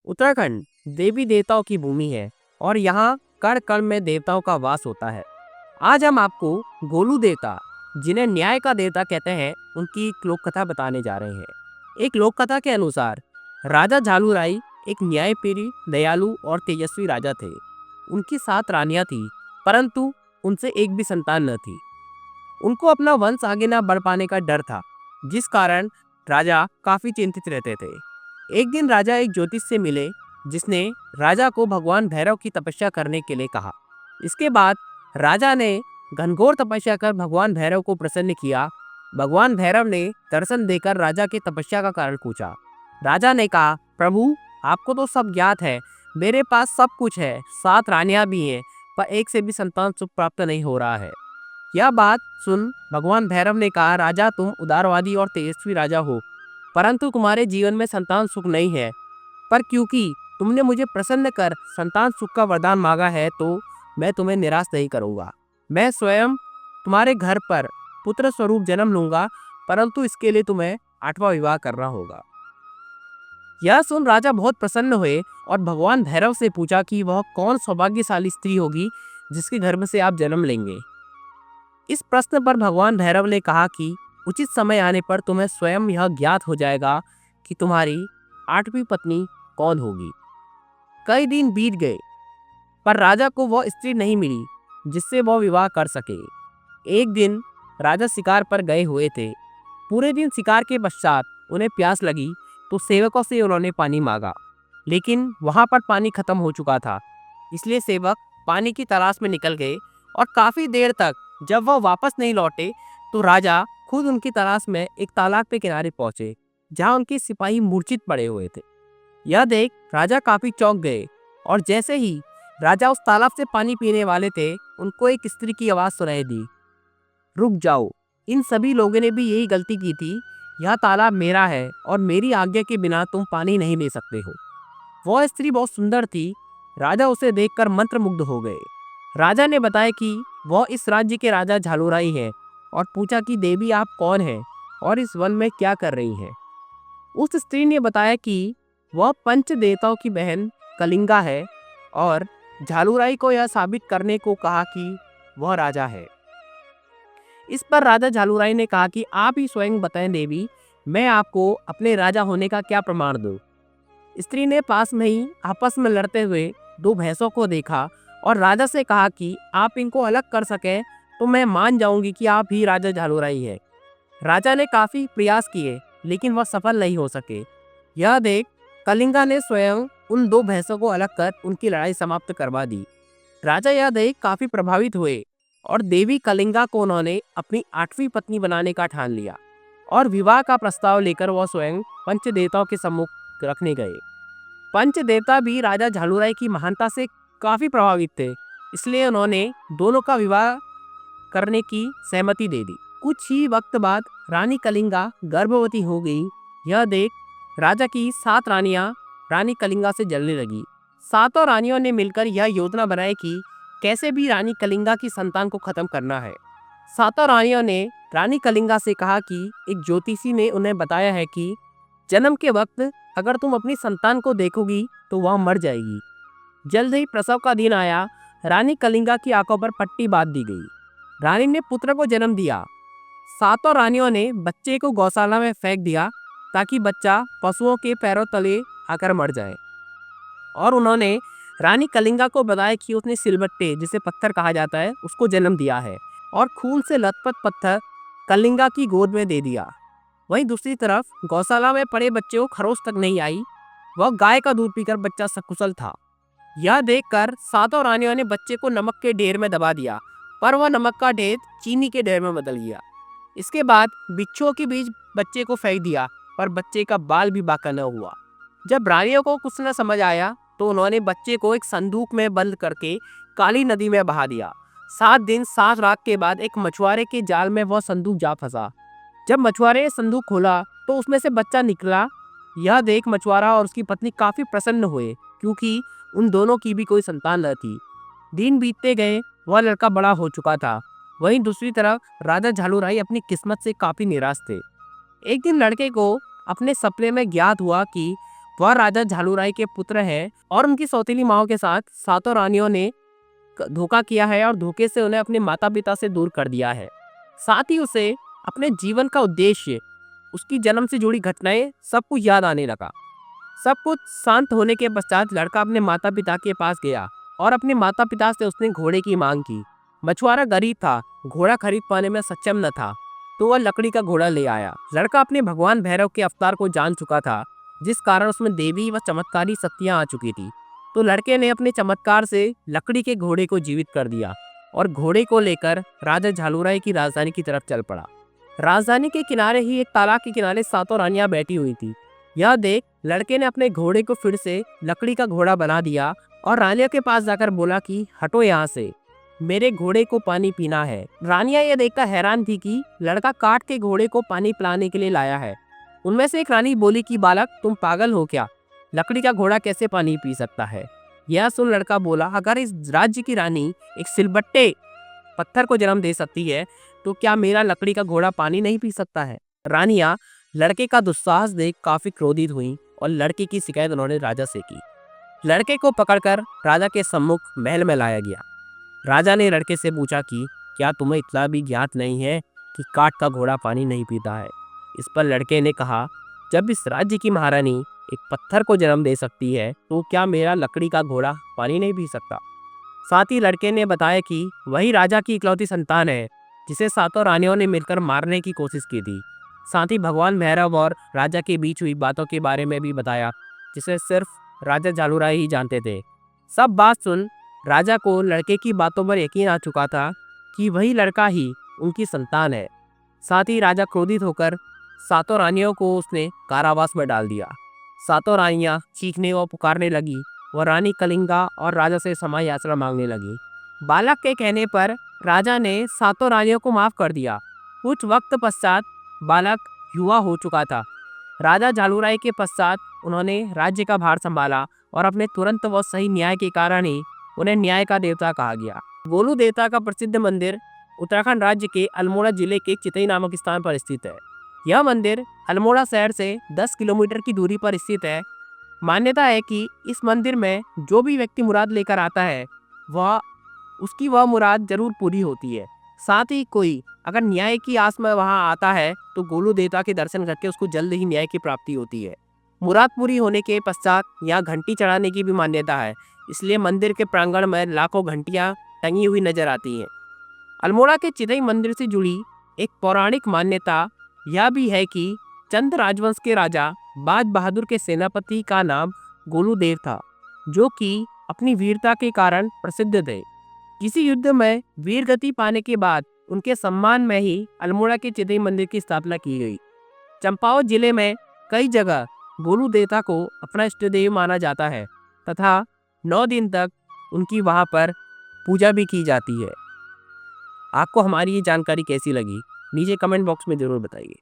उत्तराखंड देवी देवताओं की भूमि है और यहाँ कण कण में देवताओं का वास होता है। आज हम आपको गोलू देवता, जिन्हें न्याय का देवता कहते हैं, उनकी एक लोक कथा बताने जा रहे हैं। एक लोक कथा के अनुसार राजा झालूराई एक न्यायप्रिय, दयालु और तेजस्वी राजा थे। उनकी 7 रानियां थी, परंतु उनसे एक भी संतान न थी। उनको अपना वंश आगे न बढ़ पाने का डर था, जिस कारण राजा काफी चिंतित रहते थे। एक दिन राजा एक ज्योतिष से मिले, जिसने राजा को भगवान भैरव की तपस्या करने के लिए कहा। इसके बाद राजा ने घनघोर तपस्या कर भगवान भैरव को प्रसन्न किया। भगवान भैरव ने दर्शन देकर राजा की तपस्या का कारण पूछा। राजा ने कहा, प्रभु, आपको तो सब ज्ञात है, मेरे पास सब कुछ है, 7 रानियां भी हैं, पर एक से भी संतान सुख प्राप्त नहीं हो रहा है। यह बात सुन भगवान भैरव ने कहा, राजा, तुम उदारवादी और तेजस्वी राजा हो, परंतु तुम्हारे जीवन में संतान सुख नहीं है। पर क्योंकि तुमने मुझे प्रसन्न कर संतान सुख का वरदान मांगा है, तो मैं तुम्हें निराश नहीं करूंगा। मैं स्वयं तुम्हारे घर पर पुत्र स्वरूप जन्म लूंगा, परंतु इसके लिए तुम्हें 8वां विवाह करना होगा। यह सुन राजा बहुत प्रसन्न हुए और भगवान भैरव से पूछा कि वह कौन सौभाग्यशाली स्त्री होगी जिसके गर्भ से आप जन्म लेंगे। इस प्रश्न पर भगवान भैरव ने कहा कि उचित समय आने पर तुम्हें स्वयं यह ज्ञात हो जाएगा कि तुम्हारी 8वीं पत्नी कौन होगी। कई दिन बीत गए, पर राजा को वह स्त्री नहीं मिली जिससे वह विवाह कर सके। एक दिन राजा शिकार पर गए हुए थे। पूरे दिन शिकार के पश्चात उन्हें प्यास लगी, तो सेवकों से उन्होंने पानी मांगा, लेकिन वहां पर पानी खत्म हो चुका था। इसलिए सेवक पानी की तलाश में निकल गए और काफी देर तक जब वह वापस नहीं लौटे, तो राजा खुद उनकी तलाश में एक तालाब के किनारे पहुंचे, जहां उनके सिपाही मूर्छित पड़े हुए थे। यह देख राजा काफी चौंक गए और जैसे ही राजा उस तालाब से पानी पीने वाले थे, उनको एक स्त्री की आवाज सुनाई दी, रुक जाओ, इन सभी लोगों ने भी यही गलती की थी। यह तालाब मेरा है और मेरी आज्ञा के बिना तुम पानी नहीं ले सकते हो। वह स्त्री बहुत सुंदर थी। राजा उसे देखकर मंत्रमुग्ध हो गए। राजा ने बताया कि वह इस राज्य के राजा झालूराई है और पूछा कि देवी, आप कौन हैं और इस वन में क्या कर रही हैं। उस स्त्री ने बताया कि वह पंच देवताओं की बहन कलिंगा है और झालूराई को यह साबित करने को कहा कि वह राजा है। इस पर राजा झालूराई ने कहा कि आप ही स्वयं बताएं देवी, मैं आपको अपने राजा होने का क्या प्रमाण दूं। स्त्री ने पास में ही आपस में लड़ते हुए 2 भैंसों को देखा और राजा से कहा कि आप इनको अलग कर सके तो मैं मान जाऊंगी कि आप ही राजा झालूराई है। राजा ने काफी प्रयास किए, लेकिन वह सफल नहीं हो सके। यह देख कलिंगा ने स्वयं उन 2 भैंसों को अलग कर उनकी लड़ाई समाप्त करवा दी। राजा यह देख काफी प्रभावित हुए और देवी कलिंगा को उन्होंने अपनी 8वीं पत्नी बनाने का ठान लिया और विवाह का प्रस्ताव लेकर वह स्वयं पंच देवताओं के सम्मुख रखने गए। पंच देवता भी राजा झालूराई की महानता से काफी प्रभावित थे, इसलिए उन्होंने दोनों का विवाह करने की सहमति दे दी। कुछ ही वक्त बाद रानी कलिंगा गर्भवती हो गई। यह देख राजा की 7 रानियां रानी कलिंगा से जलने लगी। 7 रानियों ने मिलकर यह योजना बनाई कि कैसे भी रानी कलिंगा की संतान को खत्म करना है। 7 रानियों ने रानी कलिंगा से कहा कि एक ज्योतिषी ने उन्हें बताया है कि जन्म के वक्त अगर तुम अपनी संतान को देखोगी तो वह मर जाएगी। जल्द ही प्रसव का दिन आया। रानी कलिंगा की आंखों पर पट्टी बांध दी गई। रानी ने पुत्र को जन्म दिया। 7 रानियों ने बच्चे को गौशाला में फेंक दिया ताकि बच्चा पशुओं के पैरों तले आकर मर जाए। और उन्होंने रानी कलिंगा को बताया कि उसने सिलबट्टे, जिसे पत्थर कहा जाता है, उसको जन्म दिया है और खून से लथपथ पत्थर कलिंगा की गोद में दे दिया। वहीं दूसरी तरफ गौशाला में पड़े बच्चे को खरोच तक नहीं आई। वह गाय का दूध पीकर बच्चा सकुशल था। यह देखकर 7 रानियों ने बच्चे को नमक के ढेर में दबा दिया, पर वह नमक का ढेर चीनी के ढेर में बदल गया। इसके बाद बिच्छुओं के बीच बच्चे को फेंक दिया, पर बच्चे का बाल भी बाका न हुआ। जब रानियों को कुछ न समझ आया तो उन्होंने बच्चे को एक संदूक में बंद करके काली नदी में बहा दिया। 7 दिन 7 रात के बाद एक मछुआरे के जाल में वह संदूक जा फंसा। जब मछुआरे ने संदूक खोला तो उसमें से बच्चा निकला। यह देख मछुआरा और उसकी पत्नी काफी प्रसन्न हुए, क्योंकि उन दोनों की भी कोई संतान न थी। दिन बीतते गए, वह लड़का बड़ा हो चुका था। वहीं दूसरी तरफ राजा झालूराई अपनी किस्मत से काफी निराश थे। एक दिन लड़के को अपने सपने में ज्ञात हुआ कि वह राजा झालूराय के पुत्र हैं और उनकी सौतेली माओ के साथ सातों रानियों ने धोखा किया है और धोखे से उन्हें अपने माता पिता से दूर कर दिया है। साथ ही उसे अपने जीवन का उद्देश्य, उसकी जन्म से जुड़ी घटनाएं सब कुछ याद आने लगा। सब कुछ शांत होने के पश्चात लड़का अपने माता पिता के पास गया और अपने माता पिता से उसने घोड़े की मांग की। मछुआरा गरीब था, घोड़ा खरीद पाने में सक्षम न था, तो वह लकड़ी का घोड़ा ले आया। लड़का अपने भगवान भैरव के अवतार को जान चुका था, जिस कारण उसमें देवी व चमत्कारी शक्तियां आ चुकी थी। तो लड़के ने अपने चमत्कार से लकड़ी के घोड़े को जीवित कर दिया और घोड़े को लेकर राजा झालूराय की राजधानी की तरफ चल पड़ा। राजधानी के किनारे ही एक तालाब के किनारे सातों रानियां बैठी हुई थी। यह देख लड़के ने अपने घोड़े को फिर से लकड़ी का घोड़ा बना दिया और रानियों के पास जाकर बोला कि हटो यहाँ से, मेरे घोड़े को पानी पीना है। रानियां यह देखकर हैरान थी कि लड़का काट के घोड़े को पानी पिलाने के लिए लाया है। उनमें से एक रानी बोली कि बालक, तुम पागल हो क्या? लकड़ी का घोड़ा कैसे पानी पी सकता है? यह सुन लड़का बोला, अगर इस राज्य की रानी एक सिलबट्टे पत्थर को जन्म दे सकती है, तो क्या मेरा लकड़ी का घोड़ा पानी नहीं पी सकता है? रानियां लड़के का दुस्साहस देख काफी क्रोधित हुईं और लड़के की शिकायत उन्होंने राजा से की। लड़के को पकड़कर राजा के सम्मुख महल में लाया गया। राजा ने लड़के से पूछा कि क्या तुम्हें इतना भी ज्ञात नहीं है कि काठ का घोड़ा पानी नहीं पीता है? इस पर लड़के ने कहा, जब इस राज्य की महारानी एक पत्थर को जन्म दे सकती है, तो क्या मेरा लकड़ी का घोड़ा पानी नहीं पी सकता? साथ ही लड़के ने बताया कि वही राजा की इकलौती संतान है, जिसे सातों रानियों ने मिलकर मारने की कोशिश की थी। साथ ही भगवान भैरव और राजा के बीच हुई बातों के बारे में भी बताया, जिसे सिर्फ राजा झालूराय ही जानते थे। सब बात सुन राजा को लड़के की बातों पर यकीन आ चुका था कि वही लड़का ही उनकी संतान है। साथ ही राजा क्रोधित होकर सातों रानियों को उसने कारावास में डाल दिया। सातों रानियां चीखने और पुकारने लगी। वह रानी कलिंगा और राजा से क्षमा याचना मांगने लगी। बालक के कहने पर राजा ने सातों रानियों को माफ कर दिया। कुछ वक्त पश्चात बालक युवा हो चुका था। राजा झालूराय के पश्चात उन्होंने राज्य का भार संभाला और अपने तुरंत व सही न्याय के कारण ही उन्हें न्याय का देवता कहा गया। गोलू देवता का प्रसिद्ध मंदिर उत्तराखंड राज्य के अल्मोड़ा जिले के चितई नामक स्थान पर स्थित है। यह मंदिर अल्मोड़ा शहर से 10 किलोमीटर की दूरी पर स्थित है। मान्यता है कि इस मंदिर में जो भी व्यक्ति मुराद लेकर आता है, वह मुराद जरूर पूरी होती है। साथ ही कोई अगर न्याय की आस में वहां आता है, तो गोलू देवता के दर्शन करके उसको जल्द ही न्याय की प्राप्ति होती है। मुराद पूरी होने के पश्चात यहाँ घंटी चढ़ाने की भी मान्यता है, इसलिए मंदिर के प्रांगण में लाखों घंटियां टंगी हुई नजर आती हैं। अल्मोड़ा के चितई मंदिर से जुड़ी एक पौराणिक मान्यता यह भी है कि चंद राजवंश के राजा बाज बहादुर के सेनापति का नाम गोलू देव था, जो कि अपनी वीरता के कारण प्रसिद्ध थे। किसी युद्ध में वीर गति पाने के बाद उनके सम्मान में ही अल्मोड़ा के चितई मंदिर की स्थापना की गई। चंपावत जिले में कई जगह गोलू देवता को अपना इष्ट देव माना जाता है तथा 9 दिन तक उनकी वहां पर पूजा भी की जाती है। आपको हमारी ये जानकारी कैसी लगी, नीचे कमेंट बॉक्स में ज़रूर बताइए।